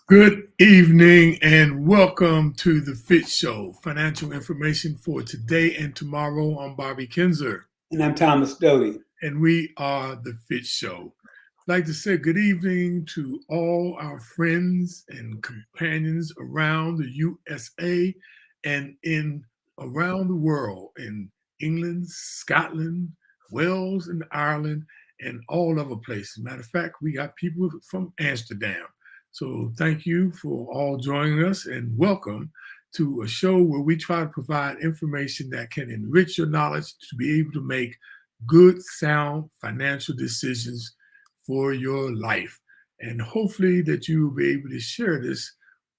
Good evening and welcome to the FITT Show, financial information for today and tomorrow. I'm Bobby Kinzer, And I'm Thomas Doty. and we are the FITT Show. I'd like to say good evening to all our friends and companions around the USA and in around the world in England, Scotland, Wales, and Ireland, and all other places. Matter of fact, we got people from Amsterdam. So thank you for all joining us and welcome to a show where we try to provide information that can enrich your knowledge to be able to make good, sound financial decisions for your life. And hopefully that you will be able to share this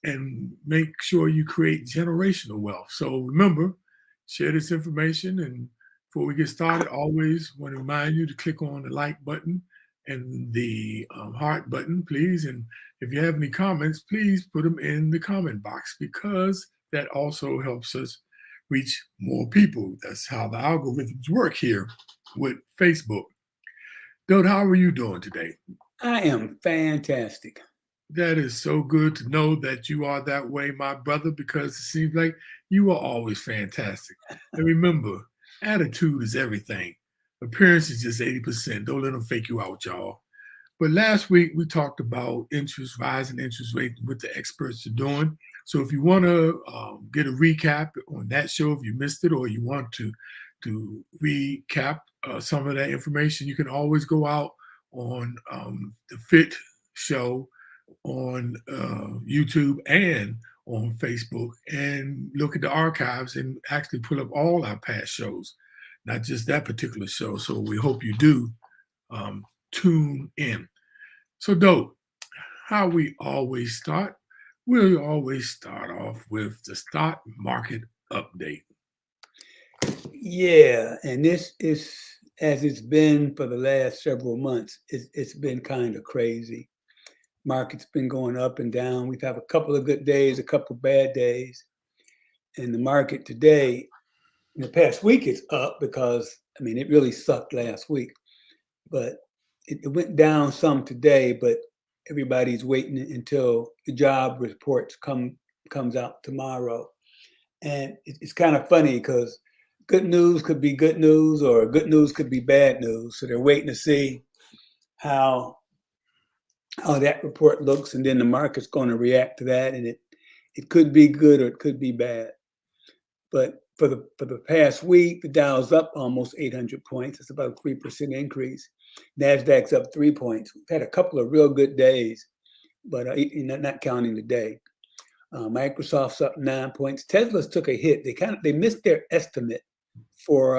and make sure you create generational wealth. So remember, share this information. And before we get started, always want to remind you to click on the like button and the heart button, please. And if you have any comments, please put them in the comment box because that also helps us reach more people. That's how the algorithms work here with Facebook. Dude, how are you doing today? I am fantastic. That is so good to know that you are that way, my brother, because it seems like you are always fantastic. And remember, attitude is everything. Appearance is just 80%. Don't let them fake you out, y'all. But last week we talked about rising interest rate, what the experts are doing. So if you want to get a recap on that show, if you missed it, or you want to recap some of that information, you can always go out on the FITT Show on YouTube and on Facebook and look at the archives and actually pull up all our past shows, not just that particular show. So we hope you do tune in. So, Dope, how we always start, we'll always start off with the stock market update. Yeah, and this is as it's been for the last several months. It's been kind of crazy. Market's been going up and down. We've had a couple of good days, a couple of bad days. And the market today, in the past week, it's up because, it really sucked last week. But it went down some today, but everybody's waiting until the job reports comes out tomorrow. And it's kind of funny because good news could be good news or good news could be bad news. So they're waiting to see how that report looks, and then the market's going to react to that, and it could be good or it could be bad. But for the past week, the Dow's up almost 800 points. It's about a 3% increase. NASDAQ's up 3 points. We've had a couple of real good days, but not counting the day. Microsoft's up 9 points. Tesla's took a hit. They missed their estimate for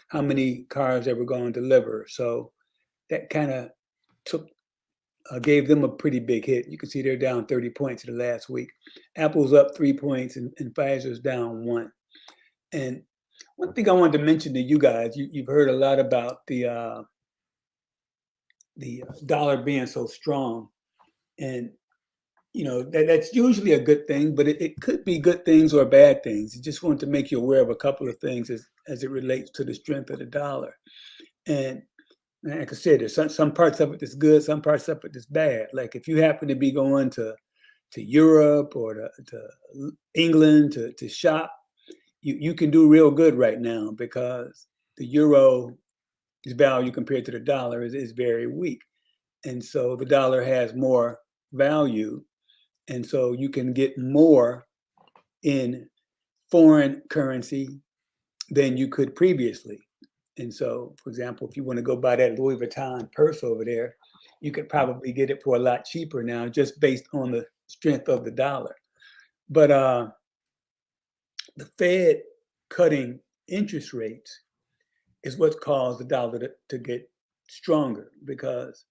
how many cars they were going to deliver. So that kind of gave them a pretty big hit. You can see they're down 30 points in the last week. Apple's up 3 points and Pfizer's down 1. And one thing I wanted to mention to you guys, you've heard a lot about the dollar being so strong. And that's usually a good thing, but it could be good things or bad things. I just wanted to make you aware of a couple of things as it relates to the strength of the dollar. And like I said, there's some parts of it that's good, some parts of it that's bad. Like if you happen to be going to Europe or to England to shop, you can do real good right now because the euro's value compared to the dollar is very weak. And so the dollar has more value. And so you can get more in foreign currency than you could previously. And so, for example, if you want to go buy that Louis Vuitton purse over there, you could probably get it for a lot cheaper now just based on the strength of the dollar. But the Fed cutting interest rates is what's caused the dollar to get stronger because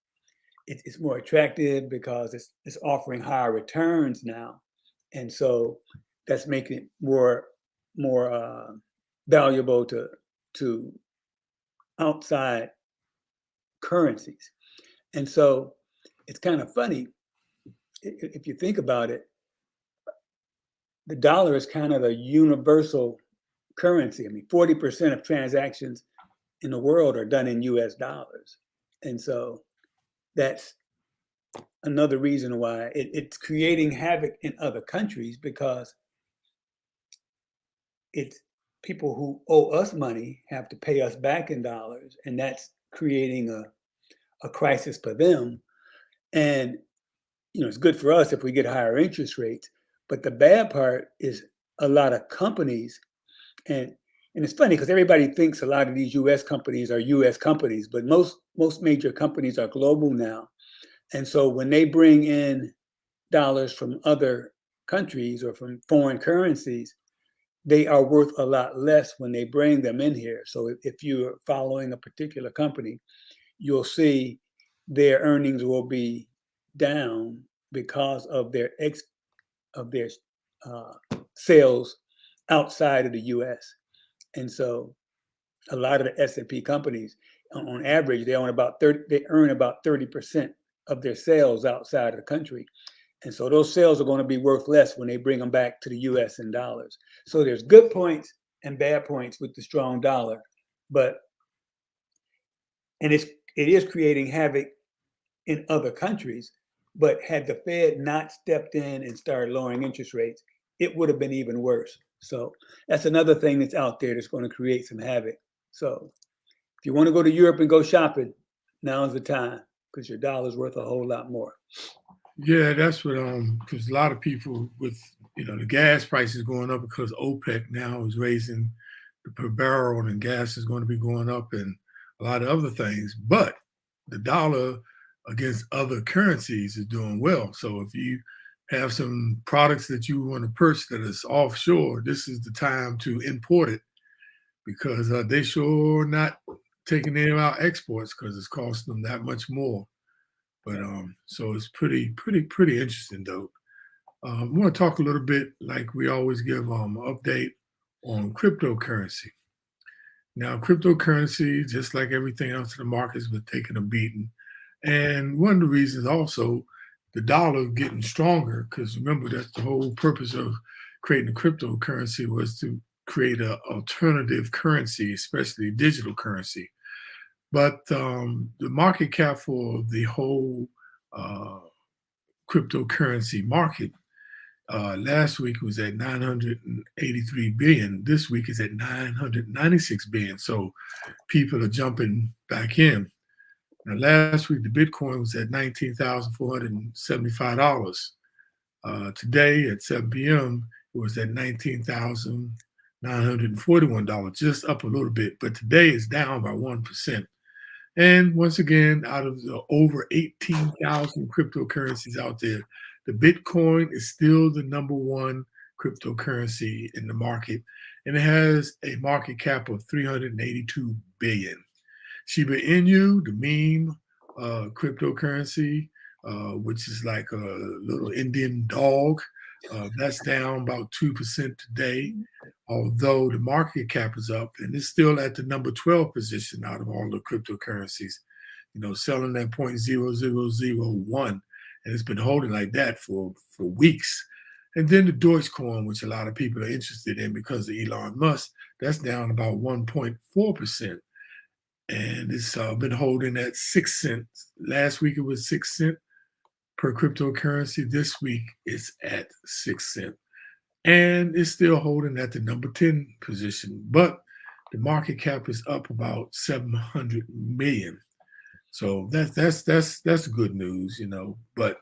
it's more attractive because it's offering higher returns now. And so that's making it more valuable to outside currencies. And so it's kind of funny if you think about it. The dollar is kind of a universal currency. 40% of transactions in the world are done in US dollars. And so that's another reason why it's creating havoc in other countries, because it's people who owe us money have to pay us back in dollars, and that's creating a crisis for them. And it's good for us if we get higher interest rates. But the bad part is a lot of companies, and it's funny because everybody thinks a lot of these U.S. companies are U.S. companies, but most major companies are global now. And so when they bring in dollars from other countries or from foreign currencies, they are worth a lot less when they bring them in here. So if you're following a particular company, you'll see their earnings will be down because of their sales outside of the U.S. And so a lot of the S&P companies, on average, they earn about 30% of their sales outside of the country. And so those sales are going to be worth less when they bring them back to the U.S. in dollars. So there's good points and bad points with the strong dollar, and it is creating havoc in other countries. But had the Fed not stepped in and started lowering interest rates, it would have been even worse. So that's another thing that's out there that's going to create some havoc. So if you want to go to Europe and go shopping, now's the time, because your dollar's worth a whole lot more. Yeah, that's what because a lot of people with the gas prices going up because OPEC now is raising the per barrel and gas is going to be going up and a lot of other things. But the dollar against other currencies is doing well. So if you have some products that you want to purchase that is offshore, this is the time to import it because they sure not taking any of our exports because it's costing them that much more. But so it's pretty interesting though. I want to talk a little bit, like we always give an update on cryptocurrency. Now, cryptocurrency, just like everything else in the markets, was taking a beating, and one of the reasons also the dollar getting stronger because remember that's the whole purpose of creating a cryptocurrency was to create an alternative currency, especially digital currency. But the market cap for the whole uh, cryptocurrency market last week was at 983 billion. This week is at 996 billion. So people are jumping back in. Now, last week the Bitcoin was at $19,475. Today at 7 p.m. it was at $19,941, just up a little bit. But today is down by 1%. And once again, out of the over 18,000 cryptocurrencies out there, the Bitcoin is still the number one cryptocurrency in the market, and it has a market cap of 382 billion. Shiba Inu, the meme cryptocurrency, which is like a little Indian dog, that's down about 2% today although the market cap is up and it's still at the number 12 position out of all the cryptocurrencies, selling at 0.0001. And it's been holding like that for weeks. And then the Dogecoin, which a lot of people are interested in because of Elon Musk, that's down about 1.4%. And it's been holding at 6 cents. Last week it was 6 cents per cryptocurrency. This week it's at 6 cents and it's still holding at the number 10 position, but the market cap is up about 700 million. So that's good news, But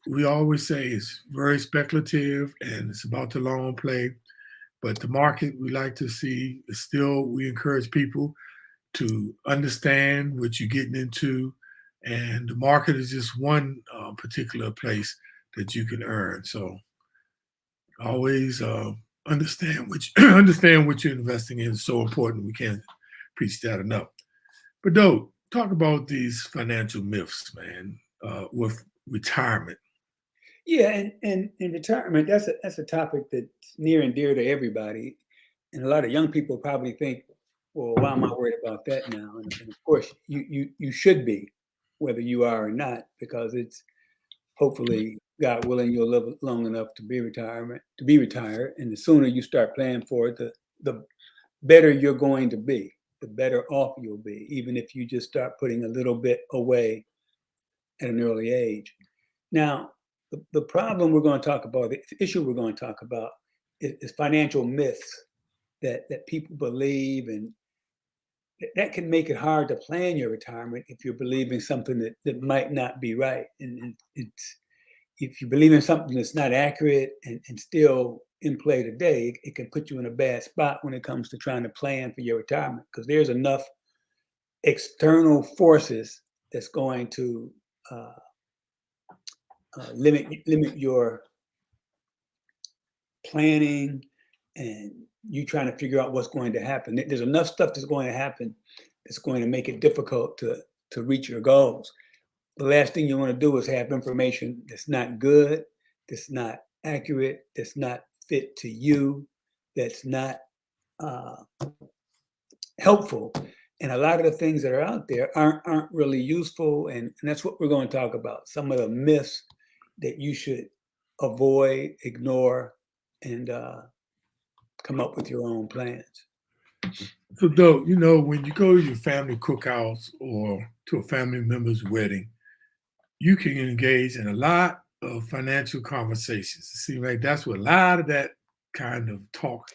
we always say it's very speculative and it's about the long play. But the market we like to see is still we encourage people to understand what you're getting into, and the market is just one particular place that you can earn. So always understand which understand what you're investing in is so important. We can't preach that enough. But though, talk about these financial myths, man, with retirement. Yeah, and in retirement, that's a topic that's near and dear to everybody. And a lot of young people probably think, well, why am I worried about that now? And of course, you should be, whether you are or not, because it's hopefully, God willing, you'll live long enough to be retired. And the sooner you start planning for it, the better you're going to be, the better off you'll be, even if you just start putting a little bit away at an early age. Now, the problem we're going to talk about, the issue we're going to talk about is financial myths that people believe, and that can make it hard to plan your retirement if you're believing something that might not be right. And it's, if you believe in something that's not accurate and still in play today, it can put you in a bad spot when it comes to trying to plan for your retirement, because there's enough external forces that's going to limit your planning and you trying to figure out what's going to happen. There's enough stuff that's going to happen that's going to make it difficult to reach your goals. The last thing you want to do is have information that's not good, that's not accurate, that's not fit to you, that's not helpful. And a lot of the things that are out there aren't really useful. And that's what we're going to talk about. Some of the myths that you should avoid, ignore, and come up with your own plans. So, though, you know, when you go to your family cookouts or to a family member's wedding, you can engage in a lot of financial conversations. It seems like that's where a lot of that kind of talk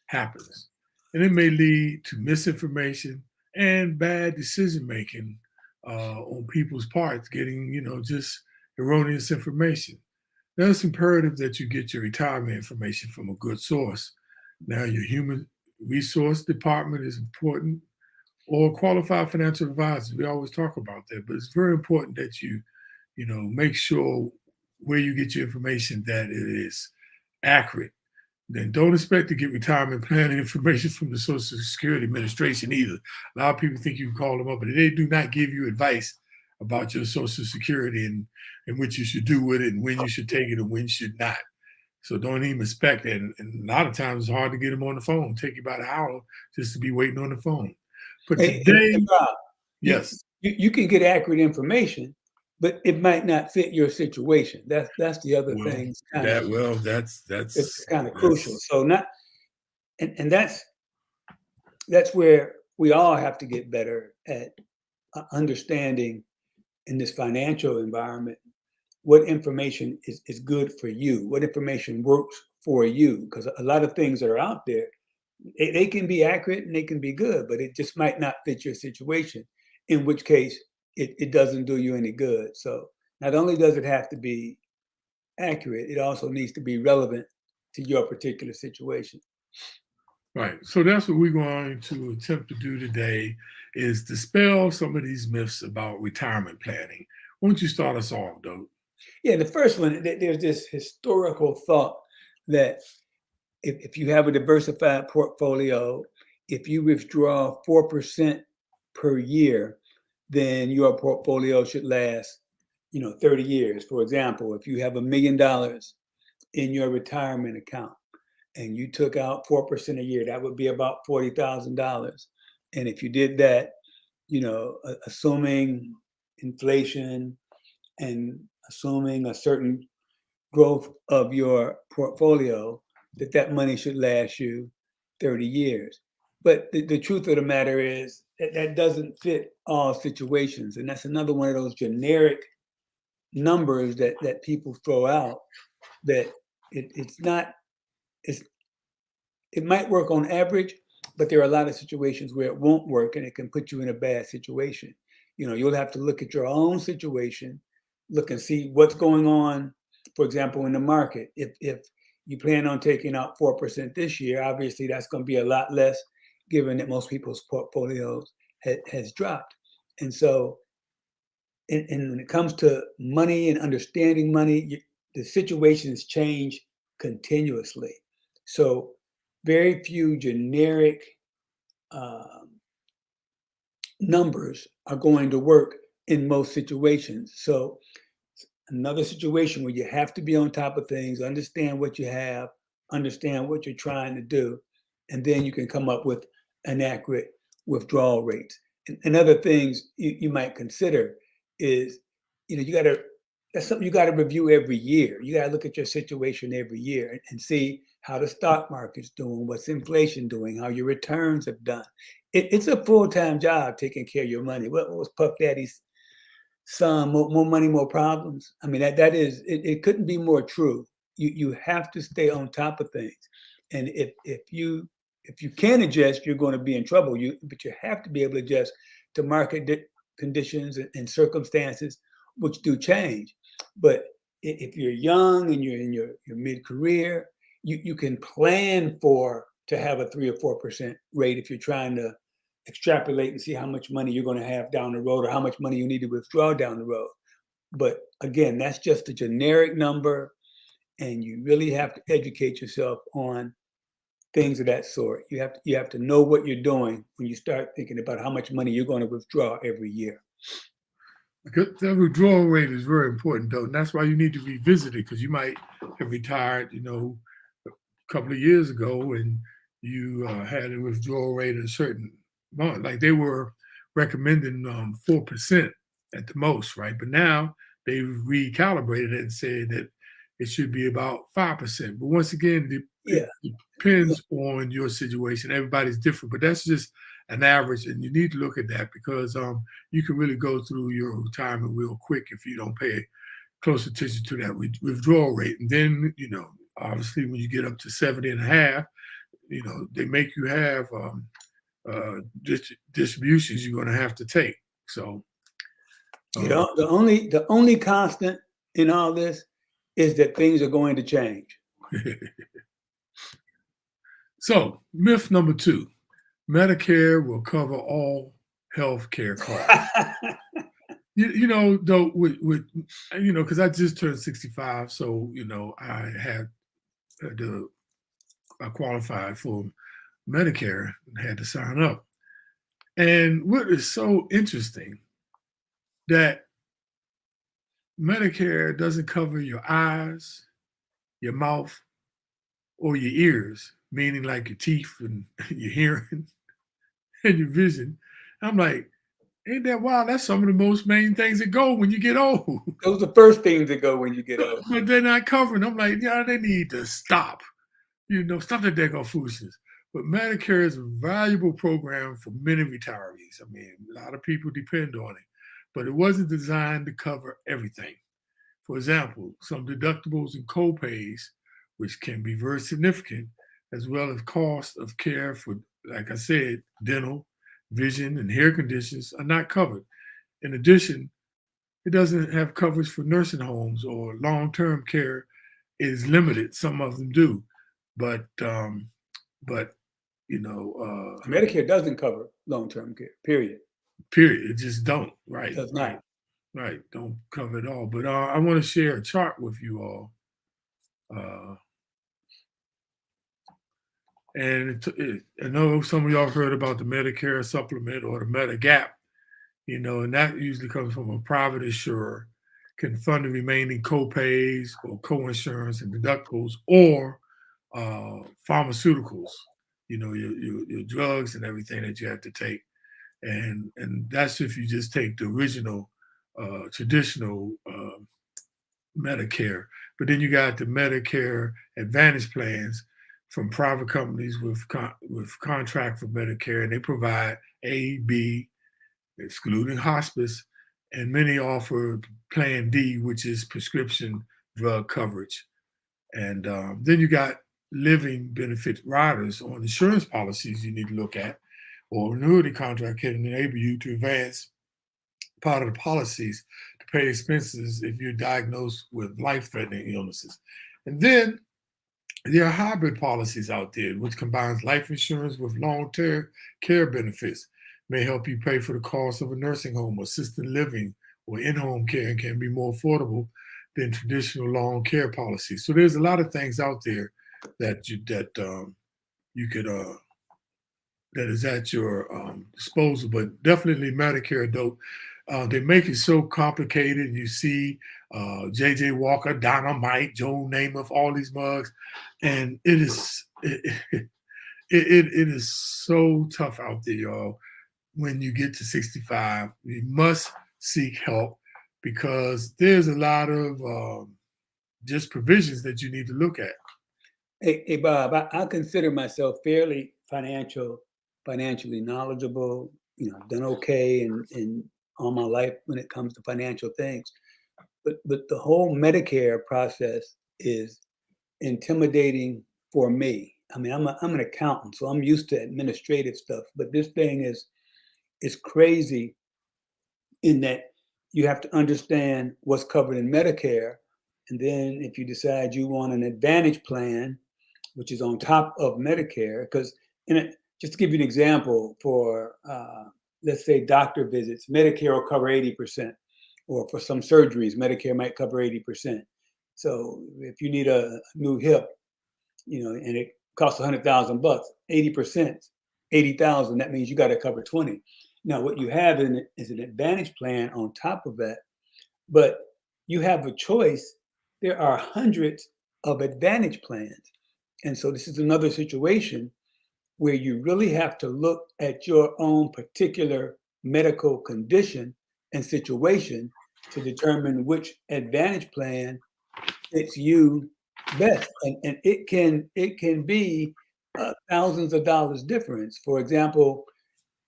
happens. And it may lead to misinformation and bad decision making on people's parts, getting, you know, just erroneous information. Now, it's imperative that you get your retirement information from a good source. Now, your human resource department is important, or qualified financial advisors. We always talk about that, but it's very important that you know, make sure where you get your information that it is accurate. Then don't expect to get retirement planning information from the Social Security Administration either. A lot of people think you can call them up, but they do not give you advice about your Social Security and what you should do with it and when you should take it and when you should not. So don't even expect that. And a lot of times it's hard to get them on the phone. Take you about an hour just to be waiting on the phone. But today, Rob, yes. you can get accurate information, but it might not fit your situation. That's the other Well, thing. that's Kind of crucial. So and that's where we all have to get better at understanding in this financial environment what information is good for you, what information works for you, because a lot of things that are out there, they can be accurate and they can be good, but it just might not fit your situation, in which case it doesn't do you any good. So not only does it have to be accurate, it also needs to be relevant to your particular situation. Right. So that's what we're going to attempt to do today is dispel some of these myths about retirement planning. Why don't you start us off, Doug? Yeah, the first one, there's this historical thought that if you have a diversified portfolio, if you withdraw 4% per year, then your portfolio should last, 30 years. For example, if you have $1 million in your retirement account and you took out 4% a year, that would be about $40,000. And if you did that, assuming inflation and assuming a certain growth of your portfolio, that money should last you 30 years. But the truth of the matter is that doesn't fit all situations. And that's another one of those generic numbers that people throw out that it might work on average, but there are a lot of situations where it won't work and it can put you in a bad situation. You'll have to look at your own situation, look and see what's going on, for example, in the market. If you plan on taking out 4% this year, obviously that's going to be a lot less given that most people's portfolios has dropped. And so and when it comes to money and understanding money, the situations change continuously. So very few generic numbers are going to work in most situations. So another situation where you have to be on top of things, understand what you have, understand what you're trying to do, and then you can come up with an accurate withdrawal rate. And other things you might consider is, that's something you got to review every year. You got to look at your situation every year and see how the stock market's doing, what's inflation doing, how your returns have done. It's a full-time job taking care of your money. What was Puff Daddy son, more money, more problems. I mean, that is, it couldn't be more true. You have to stay on top of things. And if you can't adjust, you're going to be in trouble. But you have to be able to adjust to market conditions and circumstances, which do change. But if you're young and you're in your mid-career, you can plan to have a 3 or 4% rate if you're trying to extrapolate and see how much money you're going to have down the road or how much money you need to withdraw down the road. But again, that's just a generic number, and you really have to educate yourself on things of that sort. You have to know what you're doing when you start thinking about how much money you're going to withdraw every year. The withdrawal rate is very important, though, and that's why you need to revisit it, because you might have retired, a couple of years ago, and you had a withdrawal rate at a certain amount. Like they were recommending 4% at the most, right? But now they've recalibrated it and said that it should be about 5%. But once again, it depends on your situation. Everybody's different, but that's just an average, and you need to look at that because you can really go through your retirement real quick if you don't pay close attention to that withdrawal rate. And then, obviously when you get up to 70 and a half, they make you have distributions you're going to have to take. So the only constant in all this is that things are going to change. So myth number 2, Medicare will cover all health care costs. Though because I just turned 65, so I qualified for Medicare and had to sign up. And what is so interesting that Medicare doesn't cover your eyes, your mouth, or your ears, meaning like your teeth and your hearing and your vision. I'm like, ain't that wild? That's some of the most main things that go when you get old. Those are the first things that go when you get old. But they're not covering. I'm like, they need to stop. Stop that daggone foolishness. But Medicare is a valuable program for many retirees. I mean, a lot of people depend on it, but it wasn't designed to cover everything. For example, some deductibles and co-pays, which can be very significant, as well as cost of care for, like I said, dental, vision, and hair conditions are not covered. In addition, it doesn't have coverage for nursing homes or long-term care. It is limited. Some of them do, but Medicare doesn't cover long-term care. Period. It just don't. Right. It does not. Right. Don't cover it all. But I want to share a chart with you all. And I know some of y'all heard about the Medicare supplement or the Medigap, and that usually comes from a private insurer, can fund the remaining co-pays or co-insurance and deductibles or pharmaceuticals, your drugs and everything that you have to take. And that's if you just take the original traditional Medicare. But then you got the Medicare Advantage plans from private companies with contract for Medicare, and they provide A, B, excluding hospice, and many offer Plan D, which is prescription drug coverage. And then you got living benefit riders on insurance policies you need to look at, or annuity contract can enable you to advance part of the policies to pay expenses if you're diagnosed with life-threatening illnesses. And then there are hybrid policies out there, which combines life insurance with long-term care benefits, may help you pay for the cost of a nursing home, assisted living, or in-home care, and can be more affordable than traditional long care policies. So there's a lot of things out there that you could that is at your disposal, but definitely Medicare, though. They make it so complicated. You see J.J. Walker, Dynamite, Joe Namath, all these mugs, and it is so tough out there, y'all. When you get to 65, you must seek help because there's a lot of just provisions that you need to look at. Hey Bob, I consider myself fairly financially knowledgeable. I've done okay in all my life when it comes to financial things. But the whole Medicare process is intimidating for me. I mean, I'm an accountant, so I'm used to administrative stuff. But this thing is crazy in that you have to understand what's covered in Medicare, and then if you decide you want an Advantage plan, which is on top of Medicare, because just to give you an example, for let's say doctor visits, Medicare will cover 80%, or for some surgeries, Medicare might cover 80%. So if you need a new hip, and it costs $100,000, 80%, 80,000. That means you got to cover 20. Now, what you have is an Advantage plan on top of that, but you have a choice. There are hundreds of Advantage plans. And so this is another situation where you really have to look at your own particular medical condition and situation to determine which Advantage plan fits you best. And it can be thousands of dollars difference. For example,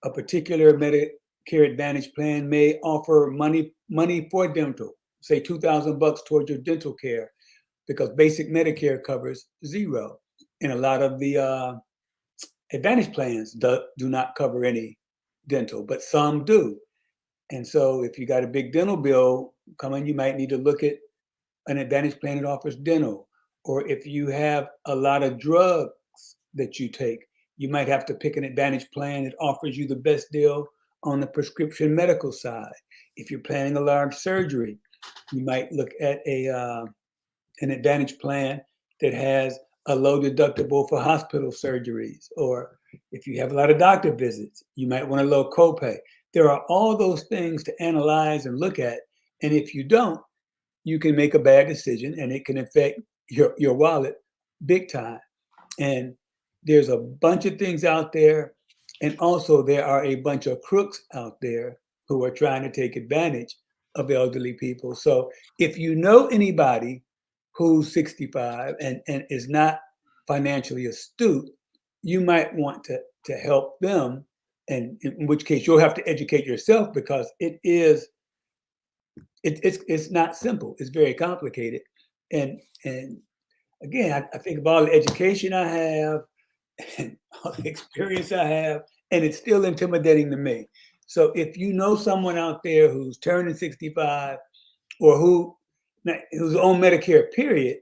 a particular Medicare Advantage plan may offer money for dental, say $2,000 towards your dental care, because basic Medicare covers zero. And a lot of the Advantage plans do not cover any dental, but some do. And so if you got a big dental bill coming, you might need to look at an Advantage plan that offers dental. Or if you have a lot of drugs that you take, you might have to pick an Advantage plan that offers you the best deal on the prescription medical side. If you're planning a large surgery, you might look at an Advantage plan that has a low deductible for hospital surgeries. Or if you have a lot of doctor visits, you might want a low copay. There are all those things to analyze and look at. And if you don't, you can make a bad decision and it can affect your wallet big time. And there's a bunch of things out there. And also there are a bunch of crooks out there who are trying to take advantage of elderly people. So if you know anybody who's 65 and is not financially astute, you might want to help them. And in which case you'll have to educate yourself, because it's not simple. It's very complicated. And again, I think of all the education I have and all the experience I have, and it's still intimidating to me. So if you know someone out there who's turning 65 or who's on Medicare, period,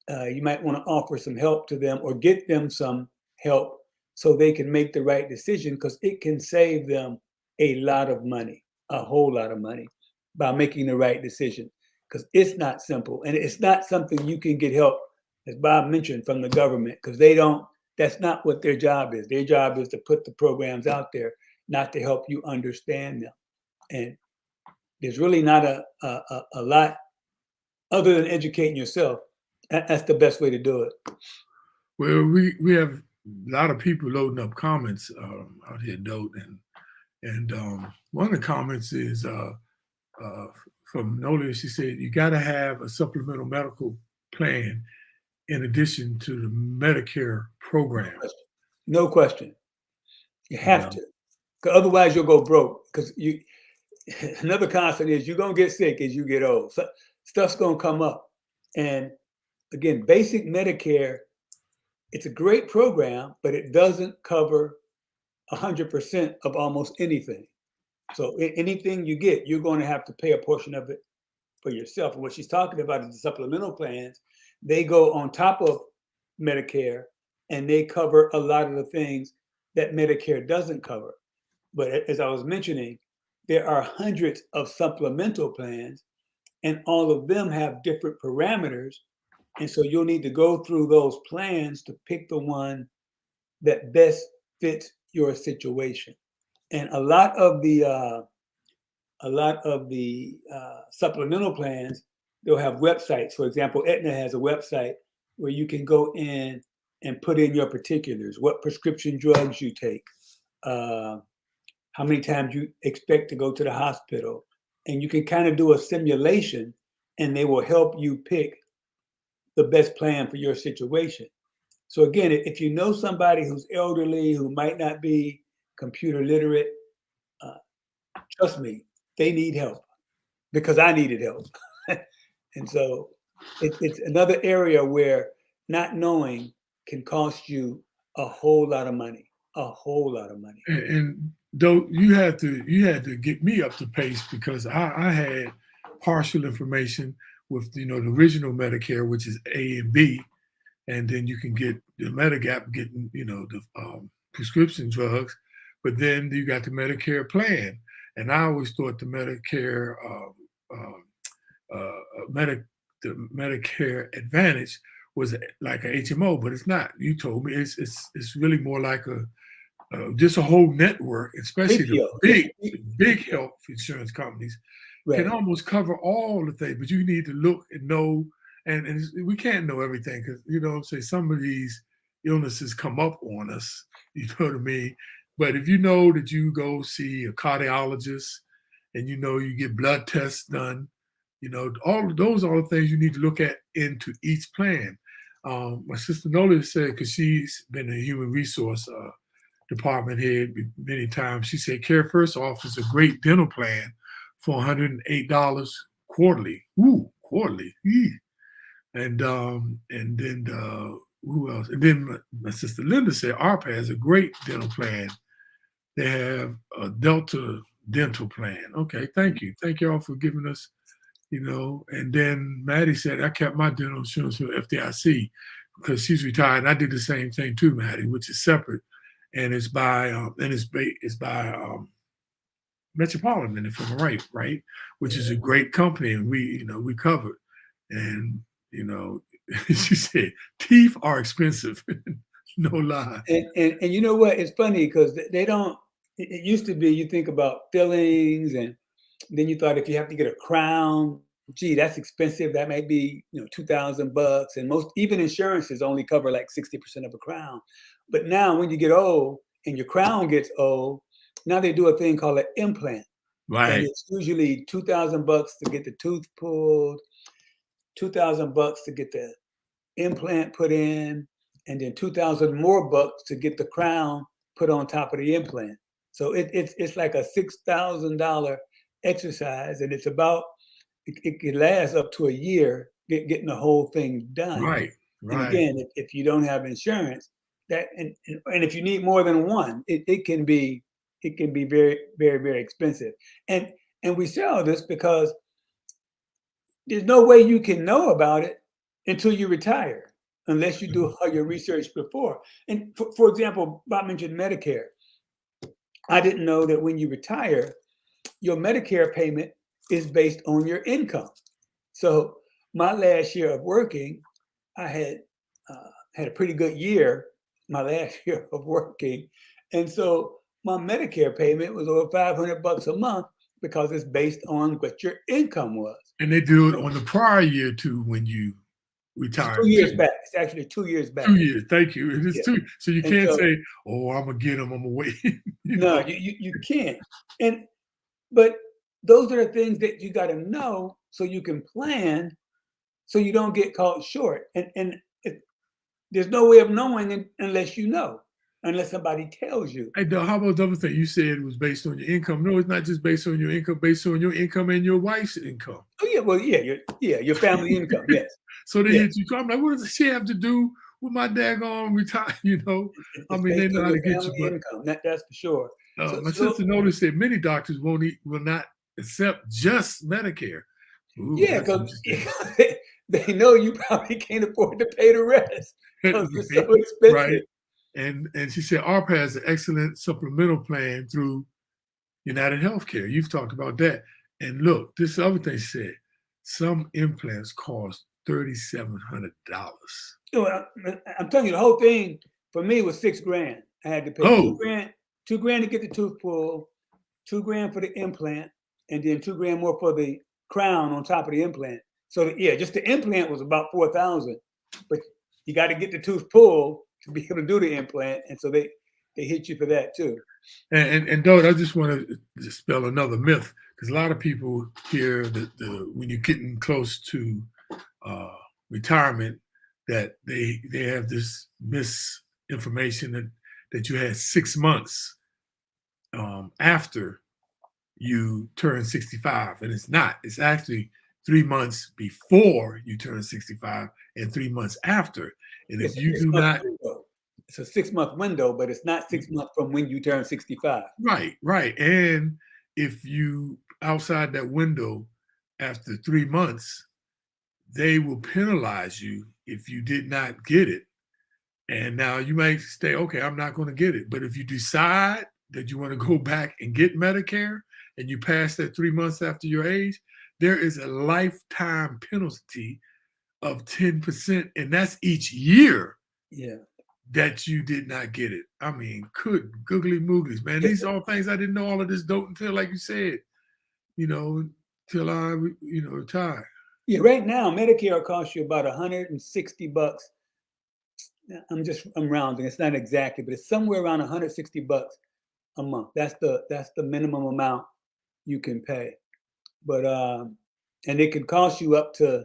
you might want to offer some help to them or get them some help so they can make the right decision, because it can save them a lot of money, a whole lot of money, by making the right decision. Because it's not simple, and it's not something you can get help, as Bob mentioned, from the government, because that's not what their job is. Their job is to put the programs out there, not to help you understand them. And there's really not a lot other than educating yourself. That's the best way to do it. Well, we have a lot of people loading up comments out here, Dote, and one of the comments is from Nola. She said you got to have a supplemental medical plan in addition to the Medicare program. No question. You have to, because otherwise you'll go broke. Because another constant is you're gonna get sick as you get old. So stuff's gonna come up, and again, basic Medicare, it's a great program, but it doesn't cover 100% of almost anything. So anything you get, you're going to have to pay a portion of it for yourself. And what she's talking about is the supplemental plans. They go on top of Medicare, and they cover a lot of the things that Medicare doesn't cover. But as I was mentioning, there are hundreds of supplemental plans, and all of them have different parameters. And so you'll need to go through those plans to pick the one that best fits your situation. And a lot of the supplemental plans, they'll have websites. For example, Aetna has a website where you can go in and put in your particulars, what prescription drugs you take, how many times you expect to go to the hospital. And you can kind of do a simulation, and they will help you pick the best plan for your situation. So again, if you know somebody who's elderly, who might not be computer literate, trust me, they need help because I needed help. And so it's another area where not knowing can cost you a whole lot of money, a whole lot of money. And though you had to get me up to pace because I had partial information with the original Medicare, which is A and B, and then you can get the Medigap getting the prescription drugs, but then you got the Medicare plan, and I always thought the Medicare Medi- the Medicare Advantage was like a HMO, but it's not. You told me it's really more like a just a whole network, especially the PPO, yes, big PPO, health insurance companies can right. almost cover all the things, but you need to look and know, and we can't know everything because what I'm saying, some of these illnesses come up on us, you know what I mean? But if you know that you go see a cardiologist and you get blood tests done, all of those are the things you need to look at into each plan. My sister Nola said, because she's been a human resource department head many times. She said Care First offers a great dental plan for $108 quarterly. Ooh, quarterly. Eee. And then who else? And then my sister Linda said ARPA has a great dental plan. They have a Delta dental plan. Okay, thank you. Thank you all for giving us, And then Maddie said I kept my dental insurance with FDIC because she's retired. And I did the same thing too, Maddie, which is separate, and it's by Metropolitan, if I'm right, which is a Yeah. great company, and we covered. And she said teeth are expensive, no lie. And you know what? It's funny because they don't. It used to be you think about fillings, and then you thought if you have to get a crown, gee, that's expensive. That might be $2,000, and most even insurances only cover like 60% of a crown. But now when you get old and your crown gets old, now they do a thing called an implant, and Right, it's usually $2,000 to get the tooth pulled, $2,000 to get the implant put in, and then 2,000 more bucks to get the crown put on top of the implant. So it's like a $6,000 exercise, and it can last up to a year getting the whole thing done. right, And right. again, if you don't have insurance, and if you need more than one, it can be very very very expensive. And we say all this because there's no way you can know about it until you retire, unless you do Mhm. all your research before. And for example, Bob mentioned Medicare. I didn't know that when you retire, your Medicare payment is based on your income. So my last year of working, I had a pretty good year, my last year of working, and so my Medicare payment was over $500 a month because it's based on what your income was. And they do it on the prior year too when you It's retire 2 years too. back. It's actually 2 years back. 2 years. Thank you. It is Yeah. two. So you And can't so say, "Oh, I'm gonna get them. I'm gonna wait." you no, know. you can't. And but those are the things that you got to know so you can plan so you don't get caught short. And there's no way of knowing it unless you know, unless somebody tells you. Hey, how about the other thing you said it was based on your income? No, it's not just based on your income. Based on your income and your wife's income. Oh yeah, well your family income. Yes, So they yes. hit you. I'm like, what does she have to do with my daggone retire? I It's mean, they based know on how your to get you, family but income. That's for sure. So my so sister noticed that many doctors will not accept just Medicare. Ooh, yeah, that's because interesting. they know you probably can't afford to pay the rest because it's so right, right. expensive. And she said ARPA has an excellent supplemental plan through United Healthcare. You've talked about that. And look, this other thing she said, some implants cost $3,700. I'm telling you, the whole thing for me was 6 grand. I had to pay two Oh, grand, 2 grand to get the tooth pulled, 2 grand for the implant, and then 2 grand more for the crown on top of the implant. So yeah, just the implant was about 4,000, but you got to get the tooth pulled to be able to do the implant, and so they hit you for that too. and Doug, I just want to dispel another myth because a lot of people hear that when you're getting close to uh, retirement, that they have this misinformation that you had 6 months after you turn 65, and it's not. It's actually 3 months before you turn 65 and 3 months after. And if It's a you do 6 month not, window. It's a 6 month window, but it's not 6 months from when you turn 65. right. And if you outside that window after 3 months, they will penalize you if you did not get it. And now you might say, okay, I'm not going to get it. But if you decide that you want to go back and get Medicare and you pass that 3 months after your age, there is a lifetime penalty of 10%. And that's each year Yeah. that you did not get it. I mean, good googly mooglies, man. Yeah. These are all things I didn't know all of this dope until, like you said, you know, till I, retire. Yeah. Right now, Medicare costs you about $160. I'm rounding. It's not exactly, but it's somewhere around $160 a month. That's the minimum amount you can pay. But and it can cost you up to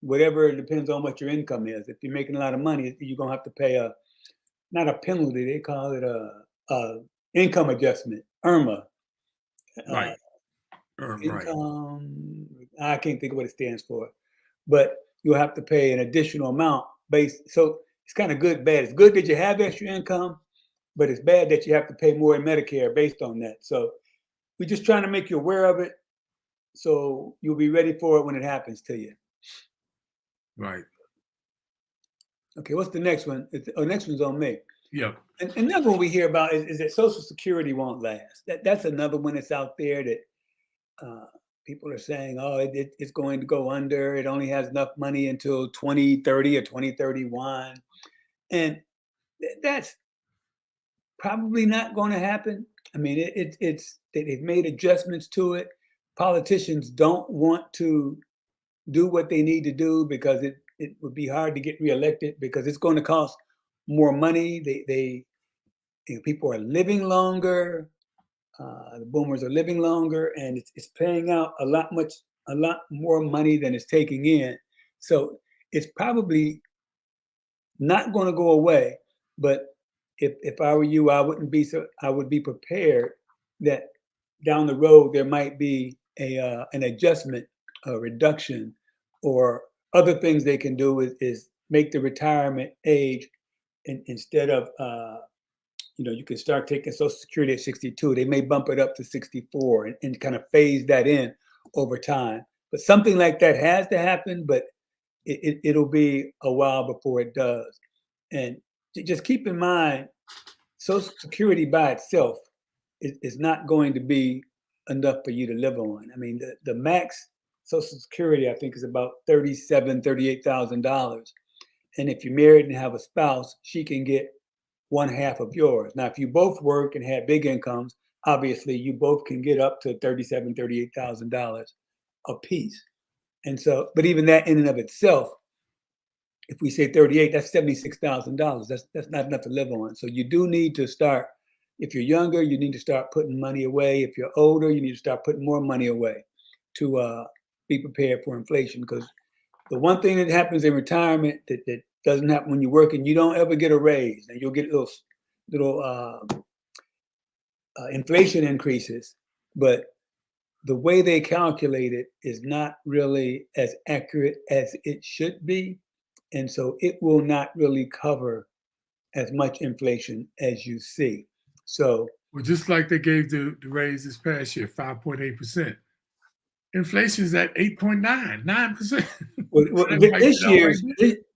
whatever. It depends on what your income is. If you're making a lot of money, you're gonna have to pay not a penalty. They call it a income adjustment, IRMA. Uh, Right. Right. income. I can't think of what it stands for, but you'll have to pay an additional amount based. So it's kind of good, bad. It's good that you have extra income, but it's bad that you have to pay more in Medicare based on that. So we're just trying to make you aware of it, so you'll be ready for it when it happens to you. Right. Okay, what's the next one? Next one's on me. Yep. And another one we hear about is that Social Security won't last. That's another one that's out there that people are saying, oh, it's going to go under. It only has enough money until 2030 or 2031. And that's probably not going to happen. I mean, they've made adjustments to it. Politicians don't want to do what they need to do because it would be hard to get reelected because it's going to cost more money. People are living longer. The boomers are living longer, and it's paying out a lot more money than it's taking in. So it's probably not going to go away. But if I were you, I would be prepared that down the road there might be an adjustment, a reduction, or other things they can do is make the retirement age instead of you can start taking Social Security at 62. They may bump it up to 64 and kind of phase that in over time. But something like that has to happen, but it'll be a while before it does. And just keep in mind, Social Security by itself is not going to be enough for you to live on. I mean, the max Social Security, I think, is about $38,000. And if you're married and have a spouse, she can get one half of yours. Now, if you both work and have big incomes, obviously you both can get up to $38,000 a piece. And so, but even that in and of itself, if we say 38, that's $76,000. That's not enough to live on. So you do need to start. If you're younger, you need to start putting money away. If you're older, you need to start putting more money away to be prepared for inflation. Because the one thing that happens in retirement that doesn't happen when you're working, you don't ever get a raise, and you'll get little inflation increases, but the way they calculate it is not really as accurate as it should be, and so it will not really cover as much inflation as you see. So, Well, just like they gave the raise this past year, 5.8%. Inflation is at 8.9, 9%.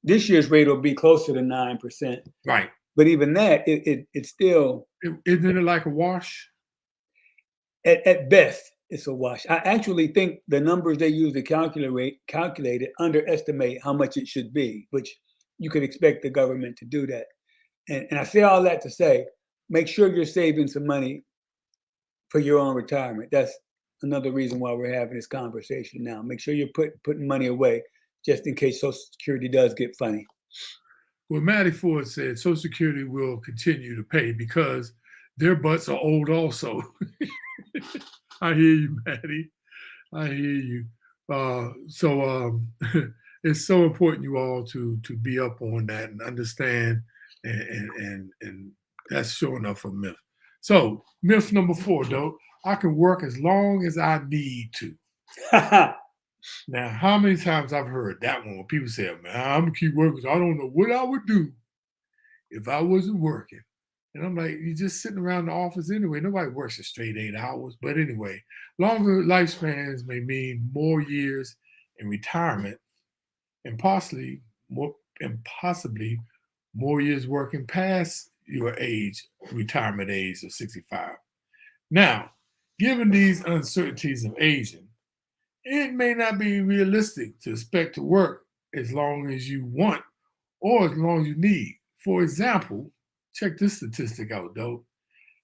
this year's rate will be closer to 9%. Right. But even that, it's still Isn't it like a wash? At best, it's a wash. I actually think the numbers they use to calculate it underestimate how much it should be, which you could expect the government to do that. And I say all that to say, make sure you're saving some money for your own retirement. That's another reason why we're having this conversation now. Make sure you're putting money away just in case Social Security does get funny. Well, Matty Ford said Social Security will continue to pay because their butts are old also. I hear you, Matty. I hear you. It's so important you all to be up on that and understand, and that's sure enough a myth. So myth number 4, though, I can work as long as I need to. Now, how many times I've heard that one when people say, man, I'm gonna keep working, so I don't know what I would do if I wasn't working. And I'm like, you're just sitting around the office anyway. Nobody works a straight 8 hours. But anyway, longer lifespans may mean more years in retirement and possibly more years working past your retirement age of 65. Now, given these uncertainties of aging, it may not be realistic to expect to work as long as you want or as long as you need. For example, check this statistic out, though.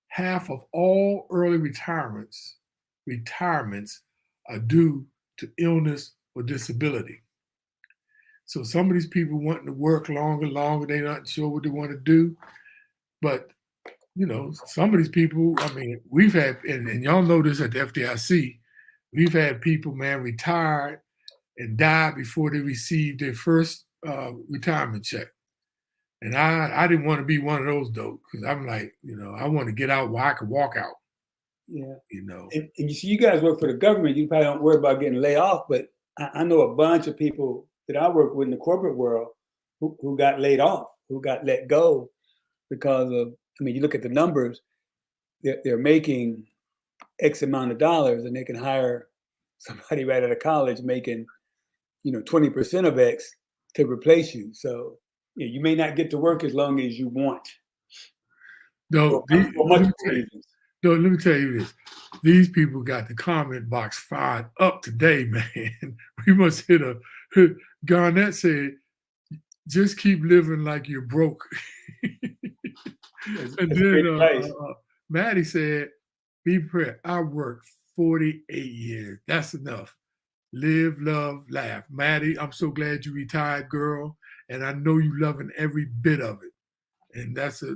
Half of all early retirements are due to illness or disability. So some of these people wanting to work longer, they're not sure what they want to do. But some of these people, I mean, we've had, and y'all know this at the FDIC, we've had people, man, retired and died before they received their first retirement check. And I didn't want to be one of those, though, because I'm like, I want to get out where I can walk out. Yeah. And you see, you guys work for the government. You probably don't worry about getting laid off, but I know a bunch of people that I work with in the corporate world who got laid off, who got let go because of, you look at the numbers, they're making X amount of dollars and they can hire somebody right out of college making, 20% of X to replace you. So you may not get to work as long as you want. No, let me tell you this. These people got the comment box fired up today, man. We must hit Garnett said, just keep living like you're broke. And then Maddie said, be prepared. I worked 48 years. That's enough. Live, love, laugh. Maddie, I'm so glad you retired, girl. And I know you loving every bit of it. And that's a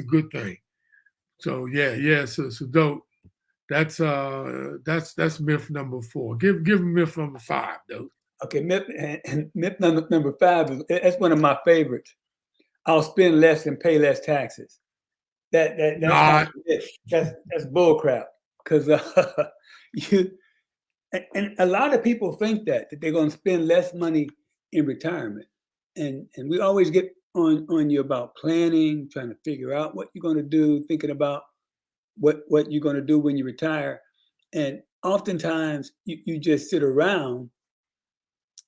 good thing. So so dope. That's myth number 4. Give them myth number 5, though. Okay, myth number 5 that's one of my favorites. I'll spend less and pay less taxes. That's bull crap. Because and a lot of people think that they're going to spend less money in retirement, and we always get on you about planning, trying to figure out what you're going to do, thinking about what you're going to do when you retire, and oftentimes you just sit around,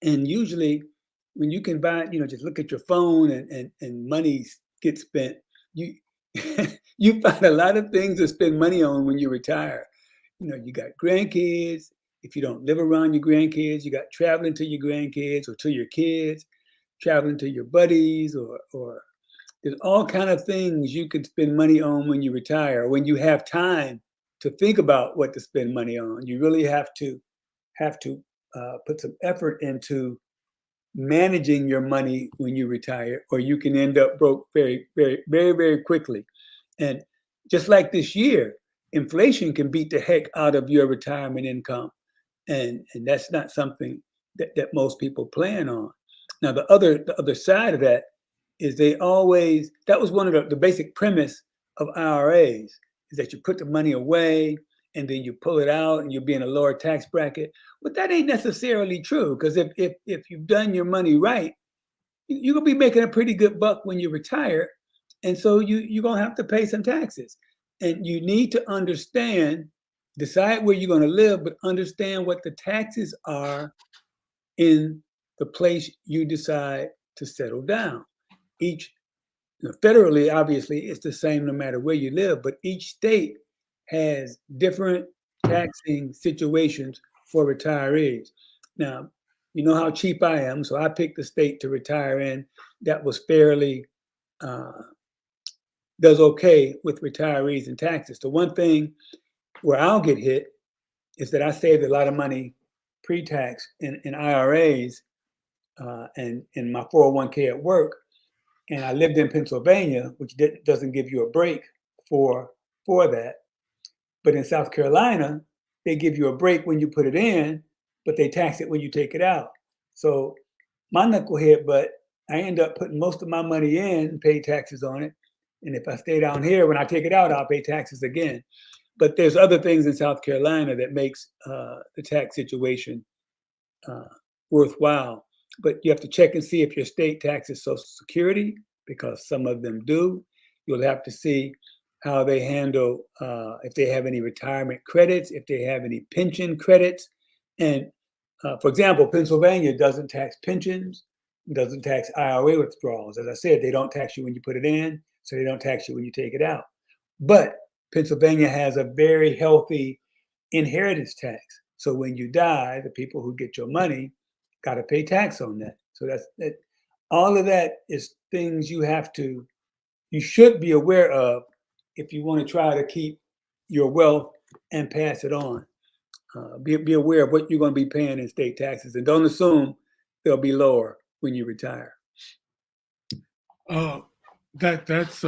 and usually when you can buy, just look at your phone and money gets spent, you you find a lot of things to spend money on when you retire. You got grandkids. If you don't live around your grandkids, you got traveling to your grandkids or to your kids, traveling to your buddies, or there's all kind of things you can spend money on when you retire. When you have time to think about what to spend money on, you really have to put some effort into managing your money when you retire, or you can end up broke very, very, very, very quickly. And just like this year, inflation can beat the heck out of your retirement income. And that's not something that most people plan on. Now, the other side of that is that was one of the basic premise of IRAs, is that you put the money away and then you pull it out and you'll be in a lower tax bracket. But that ain't necessarily true, because if you've done your money right, you're gonna be making a pretty good buck when you retire. And so you're gonna have to pay some taxes. And you need to decide where you're going to live, but understand what the taxes are in the place you decide to settle down. Federally, obviously, it's the same no matter where you live, but each state has different taxing situations for retirees. Now, you know how cheap I am, so I picked the state to retire in that was fairly does okay with retirees and taxes. The one thing where I'll get hit is that I saved a lot of money pre-tax in IRAs and in my 401k at work, and I lived in Pennsylvania, which doesn't give you a break for that. But in South Carolina, they give you a break when you put it in, but they tax it when you take it out. So my knucklehead, but I end up putting most of my money in, pay taxes on it. And if I stay down here, when I take it out, I'll pay taxes again. but there's other things in South Carolina that makes the tax situation worthwhile. But you have to check and see if your state taxes Social Security, because some of them do. You'll have to see how they handle, if they have any retirement credits, if they have any pension credits. And for example, Pennsylvania doesn't tax pensions, doesn't tax IRA withdrawals. As I said, they don't tax you when you put it in, so they don't tax you when you take it out. But Pennsylvania has a very healthy inheritance tax. So when you die, the people who get your money got to pay tax on that. So that's that. All of that is things you should be aware of if you want to try to keep your wealth and pass it on. Be aware of what you're going to be paying in state taxes, and don't assume they'll be lower when you retire. That's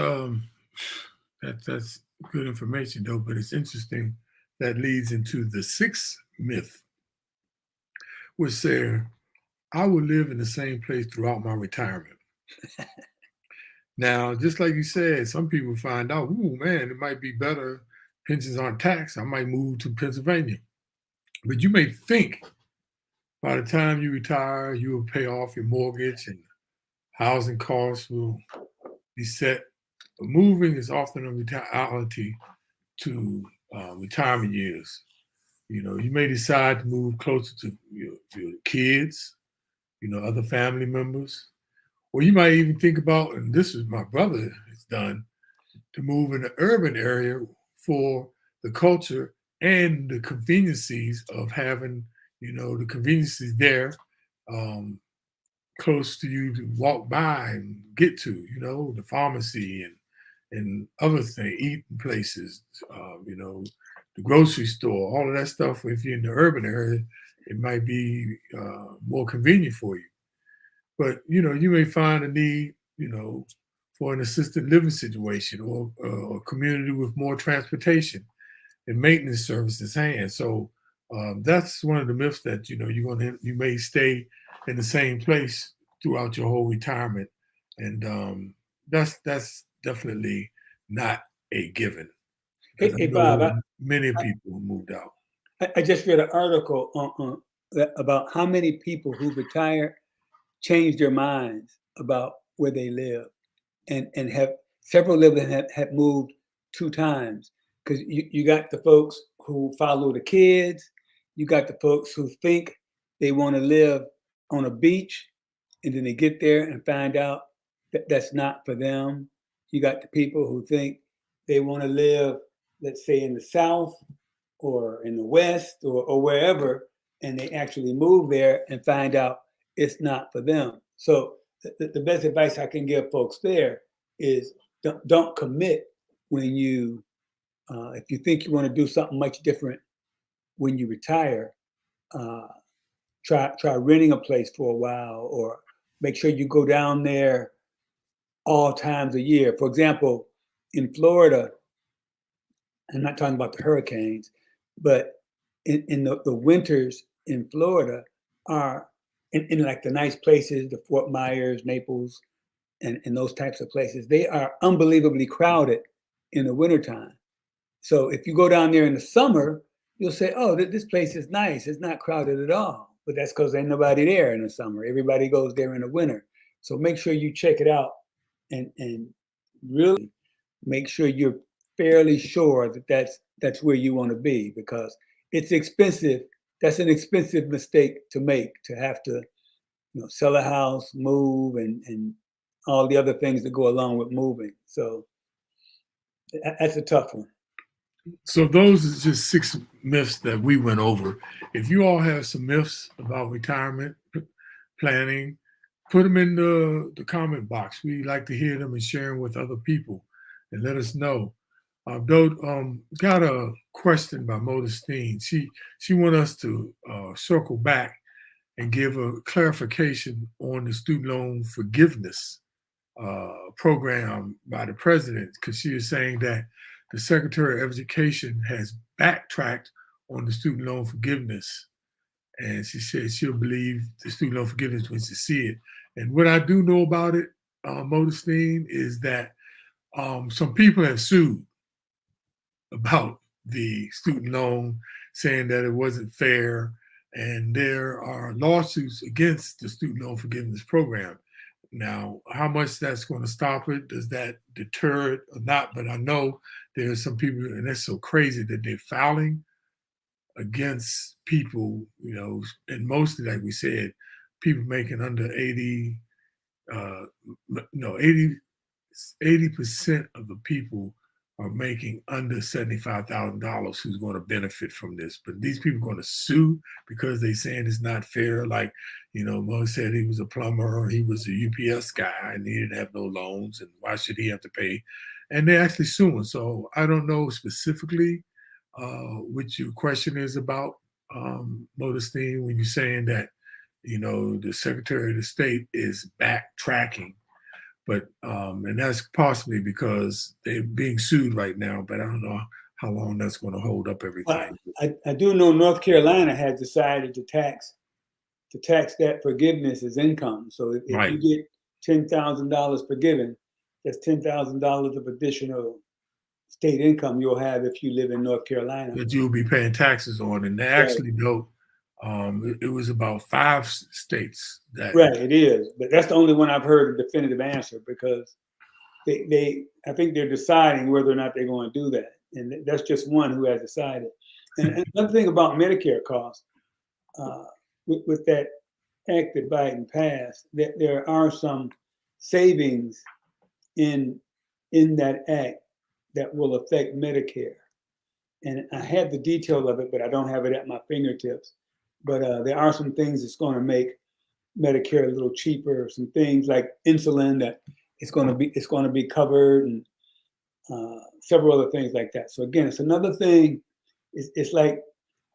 good information though, but it's interesting. That leads into the sixth myth, which says, I will live in the same place throughout my retirement. Now, just like you said, some people find out, ooh, man, it might be better. Pensions aren't taxed. I might move to Pennsylvania. But you may think by the time you retire, you will pay off your mortgage and housing costs will be set. But moving is often a reality to retirement years. You may decide to move closer to your kids, other family members. Or you might even think about, and this is my brother has done, to move in the urban area for the culture and the conveniences of having, the conveniences there close to you to walk by and get to, the pharmacy and other things, eating places, the grocery store, all of that stuff. If you're in the urban area, it might be more convenient for you. But you may find a need, for an assisted living situation or a community with more transportation and maintenance services hand. So that's one of the myths that you may stay in the same place throughout your whole retirement, and that's definitely not a given. Because Hey, I Bob, know many people moved out. I just read an article about how many people who retire changed their minds about where they live, and have several of them have moved 2 times. Because you got the folks who follow the kids, you got the folks who think they want to live on a beach, and then they get there and find out that that's not for them. You got the people who think they want to live, let's say, in the South or in the West or wherever, and they actually move there and find out it's not for them. So the best advice I can give folks there is don't commit when if you think you want to do something much different when you retire. Try renting a place for a while, or make sure you go down there all times a year. For example, in Florida, I'm not talking about the hurricanes, but in the winters in Florida are in like the nice places, the Fort Myers, Naples, and those types of places. They are unbelievably crowded in the wintertime. So if you go down there in the summer, you'll say, oh, this place is nice. It's not crowded at all. But that's because ain't nobody there in the summer. Everybody goes there in the winter. So make sure you check it out and really make sure you're fairly sure that that's where you want to be, because it's expensive. That's an expensive mistake to make, to have to sell a house, move, and all the other things that go along with moving. So that's a tough one. So those are just 6 myths that we went over. If you all have some myths about retirement planning, put them in the comment box. We like to hear them and share them with other people, and let us know. Got a question by Modestine. She want us to circle back and give a clarification on the student loan forgiveness program by the president, because she is saying that the Secretary of Education has backtracked on the student loan forgiveness. And she said she'll believe the student loan forgiveness when she see it. And what I do know about it, Modestine, is that some people have sued about the student loan, saying that it wasn't fair. And there are lawsuits against the student loan forgiveness program. Now, how much that's going to stop it, does that deter it or not? But I know there are some people, and that's so crazy that they're filing against people, and mostly, like we said, people making under 80, no, 80% of the people are making under $75,000 who's going to benefit from this. But these people are going to sue because they saying it's not fair. Like, Mo said he was a plumber or he was a UPS guy and he didn't have no loans. And why should he have to pay? And they're actually suing. So I don't know specifically what your question is about, Modestine, when you're saying that, the Secretary of the State is backtracking. But and that's possibly because they're being sued right now, but I don't know how long that's going to hold up Well, everything. I do know North Carolina has decided to tax that forgiveness as income. So if Right. you get $10,000 forgiven, that's $10,000 of additional state income you'll have if you live in North Carolina. That you'll be paying taxes on. And they Right. actually know it was about 5 states that. Right, it is. But that's the only one I've heard a definitive answer, because I think they're deciding whether or not they're going to do that. And that's just one who has decided. And another thing about Medicare costs, with that act that Biden passed, that there are some savings in that act that will affect Medicare. And I have the detail of it, but I don't have it at my fingertips. But there are some things that's going to make Medicare a little cheaper. Some things like insulin that it's going to be covered, and several other things like that. So again, it's another thing. It's like, I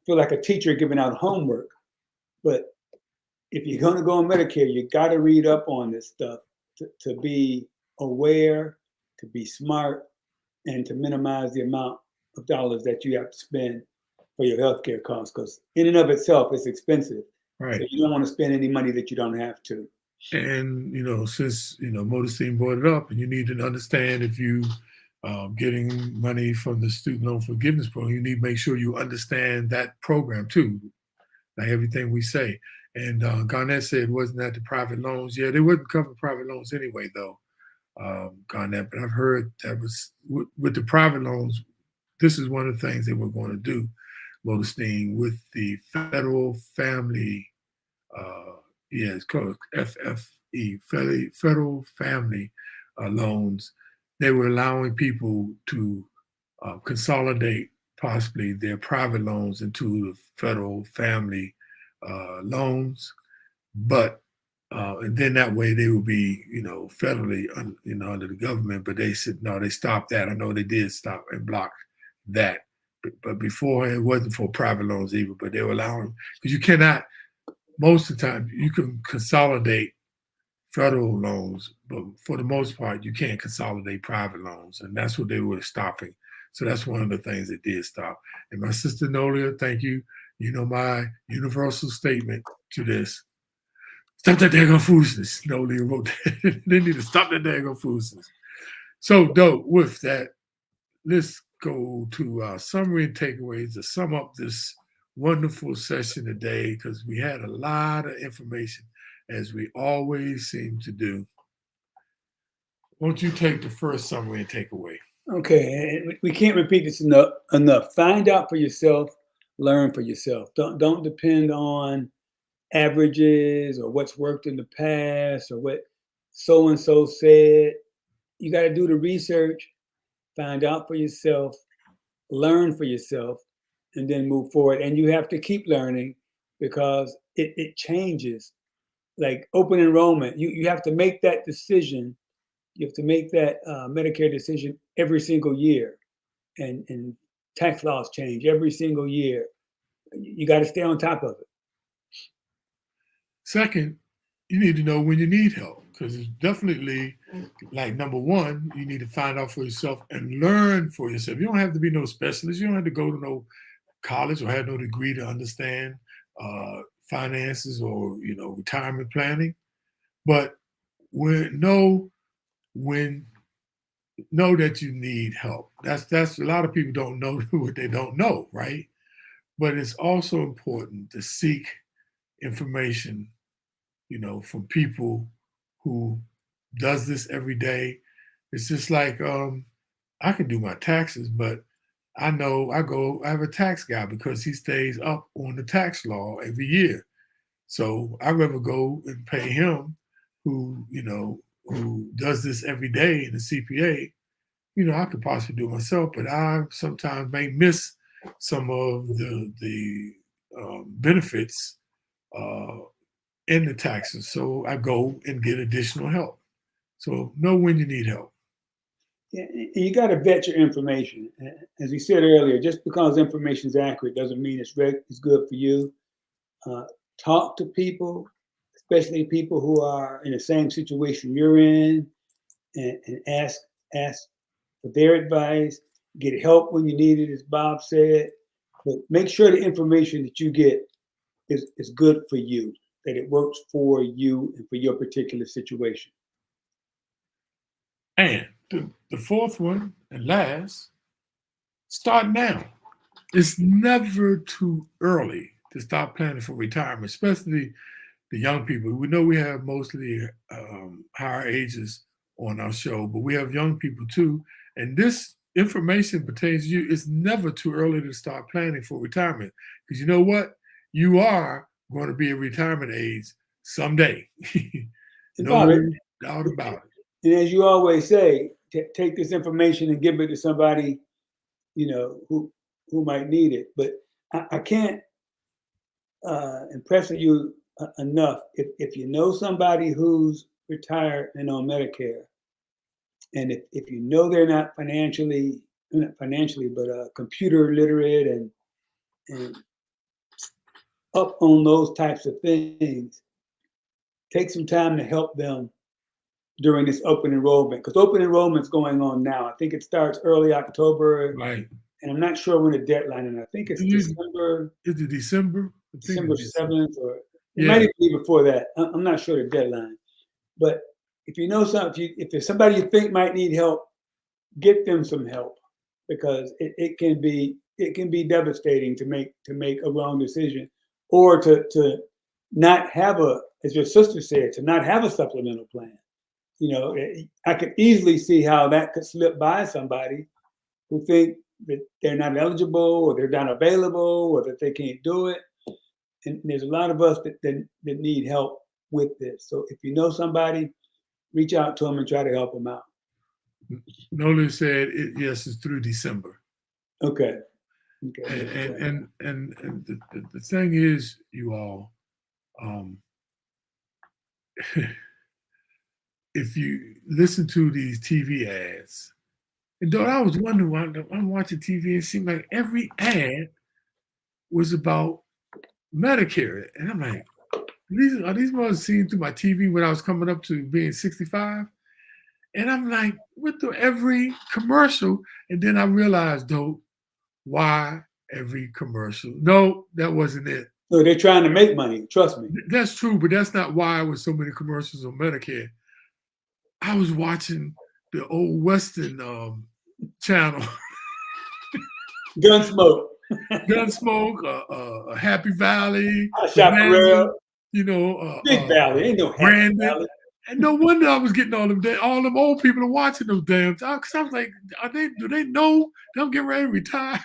feel like a teacher giving out homework, but if you're going to go on Medicare, you got to read up on this stuff to be aware, to be smart, and to minimize the amount of dollars that you have to spend for your healthcare costs, because in and of itself, it's expensive. Right. So you don't want to spend any money that you don't have to. And, since, Modestine brought it up, and you need to understand, if you getting money from the student loan forgiveness program, you need to make sure you understand that program too, like everything we say. And Garnett said, wasn't that the private loans? Yeah, they wouldn't cover private loans anyway, though, Garnett. But I've heard that was with the private loans, this is one of the things they were going to do, Modestine, with the federal family, it's called FFE, federal family loans. They were allowing people to consolidate possibly their private loans into the federal family loans, but and then that way they would be, federally, under the government. But they said no, they stopped that. I know they did stop and block that, but before it wasn't for private loans either. But they were allowing, because you cannot. Most of the time, you can consolidate federal loans, but for the most part, you can't consolidate private loans, and that's what they were stopping. So that's one of the things that did stop. And my sister Nolia, thank you. My universal statement to this: stop that daggone foolishness. Nolia wrote that. They need to stop that daggone foolishness. So, dope. With that, let's go to our summary and takeaways to sum up this wonderful session today, because we had a lot of information, as we always seem to do. Won't you take the first summary and takeaway? Okay, we can't repeat this enough. Find out for yourself, learn for yourself. Don't depend on averages or what's worked in the past or what so and so said. You got to do the research, find out for yourself, learn for yourself, and then move forward. And you have to keep learning, because it changes. Like open enrollment, you have to make that decision. You have to make that Medicare decision every single year, and tax laws change every single year. You got to stay on top of it. Second, you need to know when you need help, because it's definitely, like, number one, you need to find out for yourself and learn for yourself. You don't have to be no specialist. You don't have to go to no college or have no degree to understand finances or retirement planning. But know when know that you need help. That's a lot of people don't know what they don't know, right? But it's also important to seek information, from people who does this every day. It's just like I can do my taxes, but I know I have a tax guy because he stays up on the tax law every year. So I'd rather go and pay him who does this every day in the CPA. I could possibly do it myself, but I sometimes may miss some of the benefits uh, in the taxes. So I go and get additional help. So know when you need help. Yeah, and you got to vet your information. As we said earlier, just because information is accurate doesn't mean it's good for you. Uh, Talk to people, especially people who are in the same situation you're in, and ask for their advice. Get help when you need it, as Bob said. But make sure the information that you get is good for you, that it works for you and for your particular situation. And the fourth one and last, start now. It's never too early to start planning for retirement, especially the young people. We know we have mostly higher ages on our show, but we have young people too. And this information pertains to you. It's never too early to start planning for retirement because you know what? You are going to be at retirement age someday. And Bob, No doubt about it. and as you always say, take this information and give it to somebody who might need it. But I can't impress you enough. If you know somebody who's retired and on Medicare, and if you know they're not financially, but computer literate and up on those types of things, take some time to help them during this open enrollment, because open enrollment is going on now. I think it starts early October, Right. and I'm not sure when the deadline is. I think it's December. Is it December? I think December it's December. 7th, or it might even be before that. I'm not sure the deadline. But if you know something, if there's somebody you think might need help, get them some help, because it can be devastating to make a wrong decision, or to not have as your sister said, to not have a supplemental plan. I could easily see how that could slip by somebody who think that they're not eligible, or they're not available, or that they can't do it. And there's a lot of us that need help with this. So if you know somebody, reach out to them and try to help them out. Nolan said, yes, it's through December. Okay. And the thing is, you all, if you listen to these TV ads, and though I was wondering why I'm watching TV, it seemed like every ad was about Medicare. And I'm like, are these ones seen through my TV when I was coming up to being 65? And I'm like, with every commercial. And then I realized, though, why every commercial? No, that wasn't it. No, they're trying to make money. Trust me. That's true, but that's not why there was so many commercials on Medicare. I was watching the old Western channel. Gunsmoke. Gunsmoke, Happy Valley, Chaparral, Big Valley. Ain't no Happy Valley. And no wonder I was getting all them old people are watching those damn times. Because I was like, do they know they'll get ready to retire?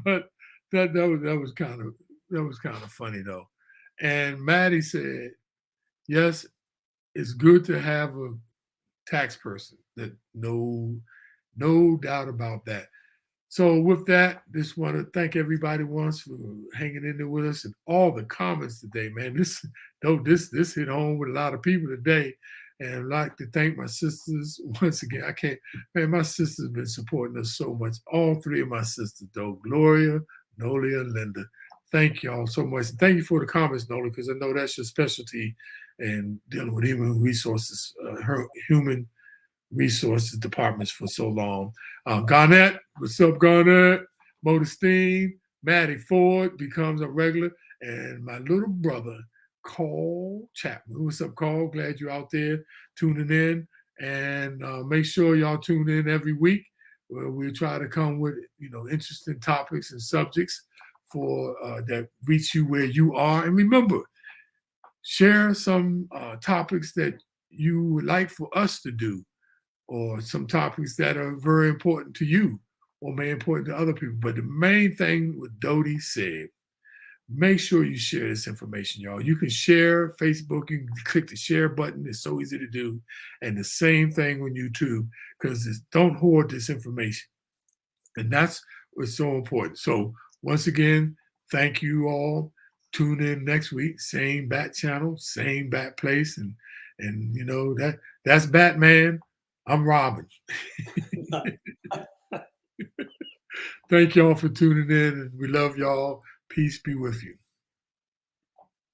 but that was kind of funny though. And Maddie said, yes, it's good to have a tax person. That no doubt about that. So with that, just want to thank everybody once for hanging in there with us and all the comments today, man. This hit home with a lot of people today. And I'd like to thank my sisters once again. My sisters have been supporting us so much. All three of my sisters, though, Gloria, Nolia, and Linda. Thank y'all so much. And thank you for the comments, Nolia, because I know that's your specialty in dealing with human resources, human resources departments for so long. Garnett, what's up, Garnett? Modestine, Maddie Ford becomes a regular, and my little brother, Carl Chapman. What's up, Carl? Glad you're out there tuning in. And make sure y'all tune in every week where we try to come with, interesting topics and subjects for that reach you where you are. And remember, share some topics that you would like for us to do, or some topics that are very important to you or may important to other people. But the main thing what Dodie said, make sure you share this information, y'all. You can share Facebook, you can click the share button. It's so easy to do. And the same thing on YouTube, because don't hoard this information. And that's what's so important. So once again, thank you all. Tune in next week, same bat channel, same bat place. And that's Batman. I'm Robin. Thank y'all for tuning in, and we love y'all. Peace be with you.